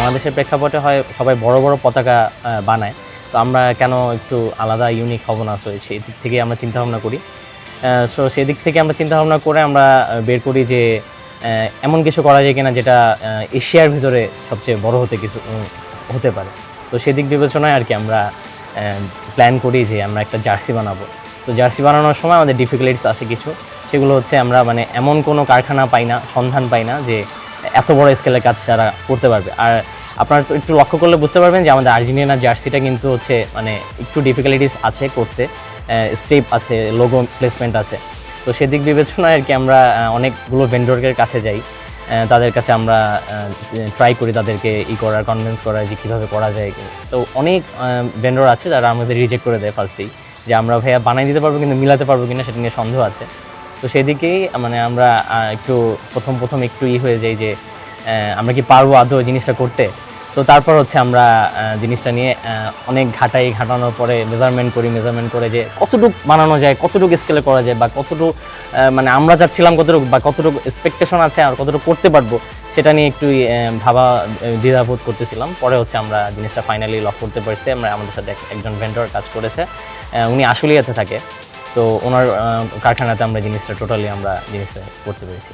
বাংলাদেশের প্রেক্ষাপটে হয় সবাই বড় বড় পতাকা বানায়, তো আমরা কেন একটু আলাদা ইউনিক হব না, সো সেই দিক থেকে আমরা চিন্তাভাবনা করি। সো সেদিক থেকে আমরা চিন্তাভাবনা করে আমরা বের করি যে এমন কিছু করা যায় কিনা যেটা এশিয়ার ভিতরে সবচেয়ে বড় হতে পারে। তো সেদিক বিবেচনায় আর কি আমরা প্ল্যান করি যে আমরা একটা জার্সি বানাবো। তো জার্সি বানানোর সময় আমাদের ডিফিকাল্টিস আছে কিছু, সেগুলো হচ্ছে আমরা মানে এমন কোনো কারখানা পাই না, সন্ধান পাই না যে এত বড় স্কেলের কাজ যারা করতে পারবে। আর আপনারা তো একটু লক্ষ্য করলে বুঝতে পারবেন যে আমাদের আর্জেন্টিনার জার্সিটা কিন্তু হচ্ছে মানে একটু ডিফিকাল্টিস আছে করতে, স্টেপ আছে, লোগো প্লেসমেন্ট আছে। তো সেদিক বিবেচনায় আর কি আমরা অনেকগুলো ভেন্ডরের কাছে যাই, তাদের কাছে আমরা ট্রাই করি তাদেরকে করার, কনভিন্স করার যে কীভাবে করা যায়। তো অনেক ভেন্ডর আছে যারা আমাদের রিজেক্ট করে দেয় ফার্স্টেই, যে আমরা ভাইয়া বানিয়ে দিতে পারবো কিন্তু মিলাতে পারবো কিনা সেটা নিয়ে সন্দেহ আছে। তো সেদিকেই মানে আমরা একটু প্রথম একটু হয়ে যাই যে আমরা কি পারবো আদৌ জিনিসটা করতে। তো তারপর হচ্ছে আমরা জিনিসটা নিয়ে অনেক ঘাটানোর পরে মেজারমেন্ট করে যে কতটুকু বানানো যায়, কতটুকু স্কেলে করা যায়, বা কতটুকু মানে আমরা চাচ্ছিলাম কতটুকু, বা কতটুকু এক্সপেকটেশন আছে আর কতটুকু করতে পারবো, সেটা নিয়ে একটু দ্বিধাবোধ করতেছিলাম। পরে হচ্ছে আমরা জিনিসটা ফাইনালি লক করতে পারছি। আমরা আমাদের সাথে একজন ভেন্ডর কাজ করেছে, উনি আশুলিয়াতে থাকে। তো ওনার কারখানাতে আমরা জিনিসটা করতে পেরেছি।